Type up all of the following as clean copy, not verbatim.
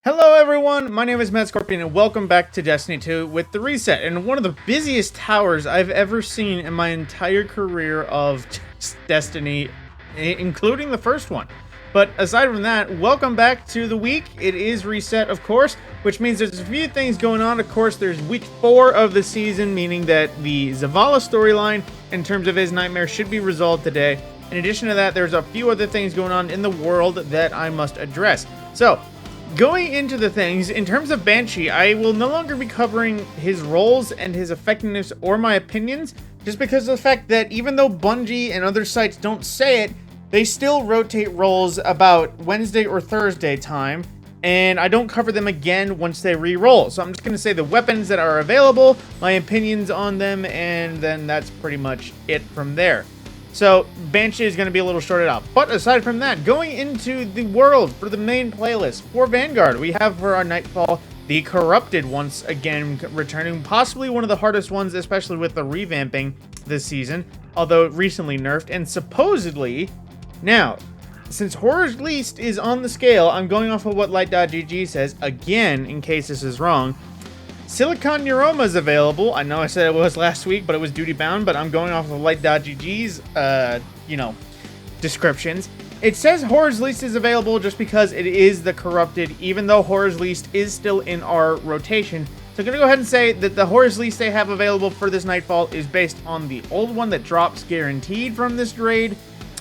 Hello everyone, my name is Matt Scorpion and welcome back to Destiny 2 with the reset, and one of the busiest towers I've ever seen in my entire career of Destiny, including the first one. But aside from that, welcome back to the week. It is reset, of course, which means there's a few things going on. Of course, there's week 4 of the season, meaning that the Zavala storyline in terms of his nightmare should be resolved today. In addition to that, there's a few other things going on in the world that I must address. So, going into the things, in terms of Banshee, I will no longer be covering his roles and his effectiveness or my opinions, just because of the fact that even though Bungie and other sites don't say it, they still rotate roles about Wednesday or Thursday time, and I don't cover them again once they re-roll. So I'm just going to say the weapons that are available, my opinions on them, and then that's pretty much it from there. So, Banshee is going to be a little shorted out. But aside from that, going into the world for the main playlist, for Vanguard, we have for our Nightfall, the Corrupted once again returning. Possibly one of the hardest ones, especially with the revamping this season, although recently nerfed. And supposedly, now, since Horror's Least is on the scale, I'm going off of what Light.gg says, again, in case this is wrong. Silicon Neuroma is available. I know I said it was last week, but it was duty bound, but I'm going off of Light.gg's, descriptions. It says Horror's Least is available just because it is the Corrupted, even though Horror's Least is still in our rotation. So I'm going to go ahead and say that the Horror's Least they have available for this Nightfall is based on the old one that drops guaranteed from this raid,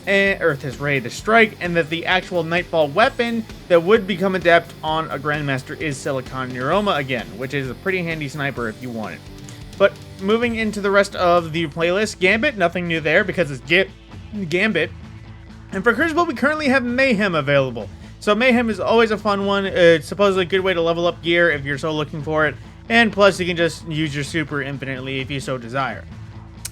the strike, and that the actual Nightfall weapon that would become adept on a Grandmaster is Silicon Neuroma again, which is a pretty handy sniper if you want it. But moving into the rest of the playlist, Gambit, nothing new there because it's Gambit. And for Crucible, we currently have Mayhem available. So Mayhem is always a fun one. It's supposedly a good way to level up gear if you're so looking for it. And plus, you can just use your super infinitely if you so desire.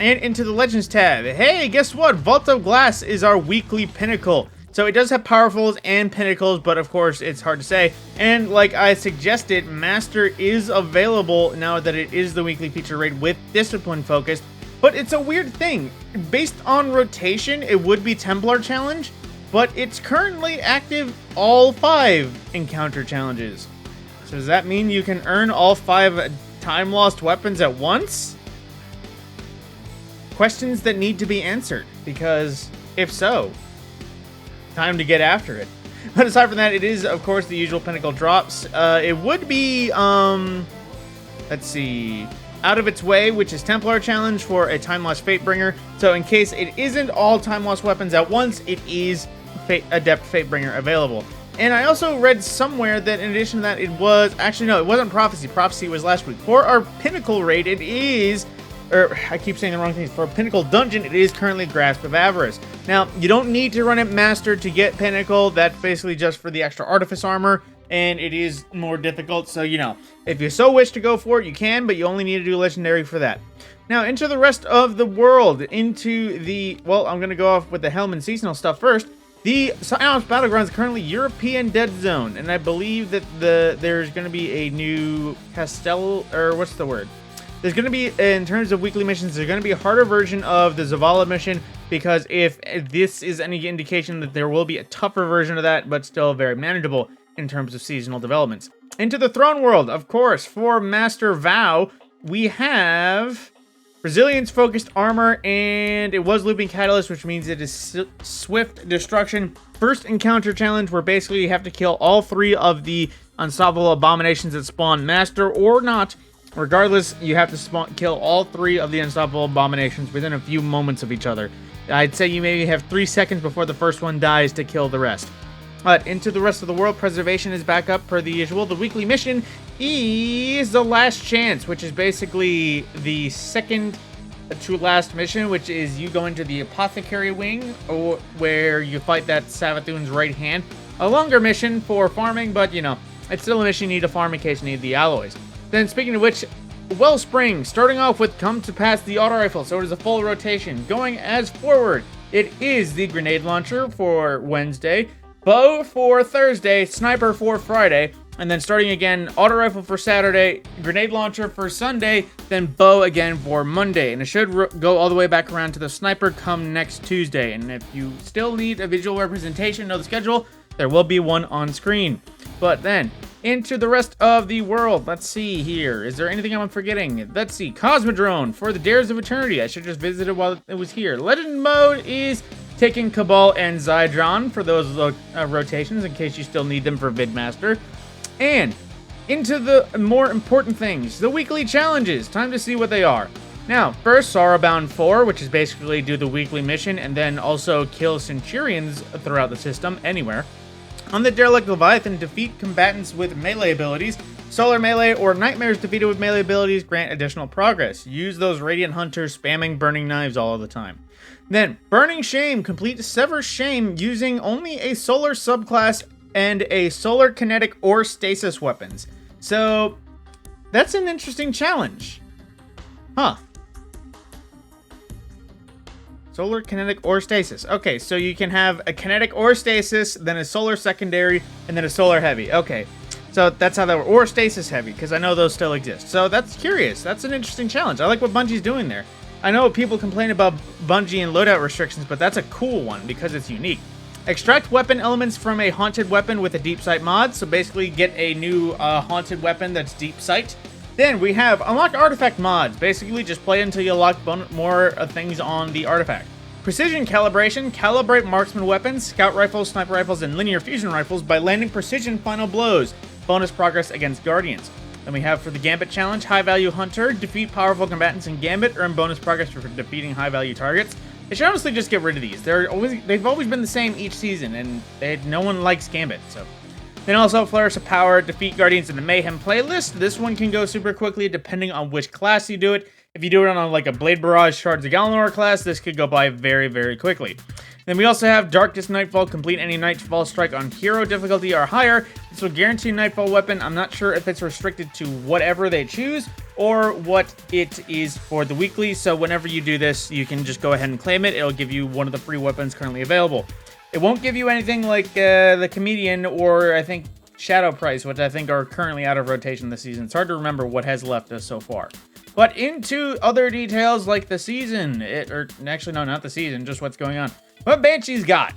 And into the Legends tab. Hey, guess what? Vault of Glass is our weekly pinnacle. So it does have powerfuls and pinnacles, but of course it's hard to say. And like I suggested, Master is available now that it is the weekly feature raid with discipline focused. But it's a weird thing. Based on rotation, it would be Templar challenge, but it's currently active all 5 encounter challenges. So does that mean you can earn all 5 Timelost weapons at once? Questions that need to be answered, because if so, time to get after it. But aside from that, it is, of course, the usual pinnacle drops. It would be, let's see, Out of Its Way, which is Templar challenge for a Timelost Fatebringer. So in case it isn't all Timelost weapons at once, it is Adept Fatebringer available. And I also read somewhere that in addition to that, it was, actually no, it wasn't Prophecy. Prophecy was last week. For our Pinnacle raid, it is, I keep saying the wrong things. For Pinnacle Dungeon, it is currently Grasp of Avarice. Now, you don't need to run it Master to get Pinnacle. That's basically just for the extra Artifice armor, and it is more difficult. So, if you so wish to go for it, you can, but you only need to do Legendary for that. Now, into the rest of the world, into the, well, I'm going to go off with the Helm and Seasonal stuff first. The Timelost Battlegrounds is currently European Dead Zone, and I believe that there's going to be a new there's going to be, in terms of weekly missions, there's going to be a harder version of the Zavala mission, because if this is any indication that there will be a tougher version of that, but still very manageable in terms of seasonal developments. Into the Throne World, of course, for Master Vow, we have Resilience-focused armor, and it was Looping Catalyst, which means it is Swift Destruction. First encounter challenge, where basically you have to kill all 3 of the unstoppable abominations that spawn Master or not. Regardless, you have to kill all 3 of the unstoppable abominations within a few moments of each other. I'd say you maybe have 3 seconds before the first one dies to kill the rest. But into the rest of the world, Preservation is back up per the usual. The weekly mission is the Last Chance, which is basically the second to last mission, which is you go into the Apothecary Wing, where you fight that Savathun's right hand. A longer mission for farming, but it's still a mission you need to farm in case you need the alloys. Then, speaking of which, Wellspring, starting off with Come to Pass the Auto Rifle, so it is a full rotation. Going as forward, it is the Grenade Launcher for Wednesday, Bow for Thursday, Sniper for Friday, and then starting again, Auto Rifle for Saturday, Grenade Launcher for Sunday, then Bow again for Monday. And it should go all the way back around to the Sniper come next Tuesday. And if you still need a visual representation of the schedule, there will be one on screen. But then, Into the rest of the world, let's see here. Is there anything I'm forgetting? Let's see. Cosmodrome for the Dares of Eternity. I should just visit it while it was here. Legend mode is taking Cabal and Zydron for those rotations in case you still need them for Vidmaster. And into the more important things, the weekly challenges. Time to see what they are. Now, first, Sorrowbound 4, which is basically do the weekly mission and then also kill Centurions throughout the system, anywhere. On the Derelict Leviathan, defeat combatants with melee abilities. Solar melee or nightmares defeated with melee abilities grant additional progress. Use those Radiant Hunters spamming Burning Knives all of the time. Then, Burning Shame. Complete Sever Shame using only a Solar subclass and a Solar Kinetic or Stasis weapons. So, that's an interesting challenge. Huh. Solar, Kinetic, or Stasis. Okay, so you can have a Kinetic or Stasis, then a Solar Secondary, and then a Solar Heavy. Okay, so that's how that works. Or Stasis Heavy, because I know those still exist. So that's curious. That's an interesting challenge. I like what Bungie's doing there. I know people complain about Bungie and loadout restrictions, but that's a cool one because it's unique. Extract weapon elements from a haunted weapon with a deep sight mod. So basically get a new haunted weapon that's deep sight. Then we have unlock artifact mods. Basically, just play until you unlock more things on the artifact. Precision calibration. Calibrate marksman weapons, scout rifles, sniper rifles, and linear fusion rifles by landing precision final blows. Bonus progress against guardians. Then we have for the Gambit challenge, high value hunter. Defeat powerful combatants in Gambit. Earn bonus progress for defeating high value targets. They should honestly just get rid of these. They've always been the same each season, and no one likes Gambit, so. Then also Flourish of Power, defeat Guardians in the Mayhem playlist. This one can go super quickly depending on which class you do it. If you do it on like a Blade Barrage Shards of Galanor class, this could go by very, very quickly. Then we also have Darkest Nightfall, complete any Nightfall strike on hero difficulty or higher. This will guarantee Nightfall weapon. I'm not sure if it's restricted to whatever they choose or what it is for the weekly. So whenever you do this, you can just go ahead and claim it. It'll give you one of the free weapons currently available. It won't give you anything like the Comedian or I think Shadow Price, which I think are currently out of rotation this season. It's hard to remember what has left us so far. But into other details like the season, actually no, not the season, just what's going on. What Banshee's got.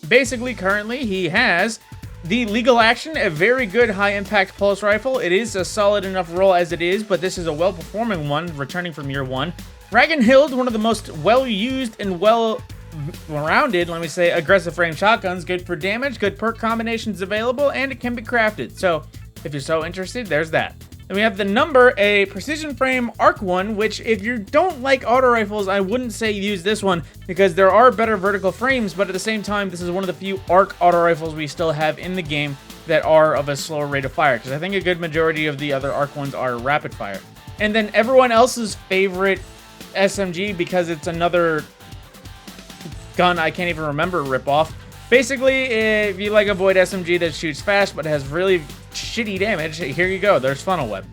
Basically, currently, he has the Legal Action, a very good high-impact pulse rifle. It is a solid enough roll as it is, but this is a well-performing one, returning from year one. Ragnhild, one of the most well-used and well-rounded, let me say, aggressive frame shotguns. Good for damage, good perk combinations available, and it can be crafted. So, if you're so interested, there's that. Then we have the Number, a precision frame arc one, which if you don't like auto rifles, I wouldn't say use this one because there are better vertical frames, but at the same time, this is one of the few arc auto rifles we still have in the game that are of a slower rate of fire, because I think a good majority of the other arc ones are rapid fire. And then everyone else's favorite SMG, because it's another gun I can't even remember ripoff. Basically, if you like a Void SMG that shoots fast but has really shitty damage, here you go, there's Funnel Web.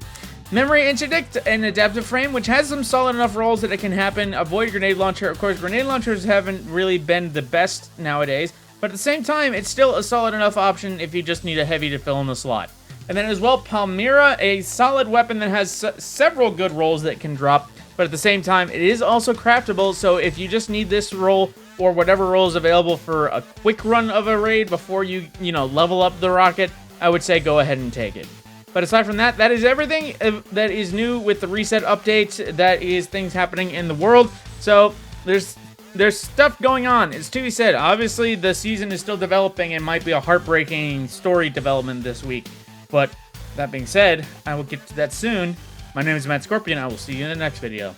Memory Interdict, an adaptive frame, which has some solid enough rolls that it can happen. Avoid Grenade Launcher. Of course, grenade launchers haven't really been the best nowadays, but at the same time, it's still a solid enough option if you just need a heavy to fill in the slot. And then as well, Palmyra, a solid weapon that has several good rolls that can drop, but at the same time, it is also craftable, so if you just need this roll or whatever roll is available for a quick run of a raid before you level up the rocket, I would say go ahead and take it. But aside from that, that is everything that is new with the reset updates. That is things happening in the world. So there's stuff going on. As Tui said, obviously the season is still developing and might be a heartbreaking story development this week. But that being said, I will get to that soon. My name is Matt Scorpion. I will see you in the next video.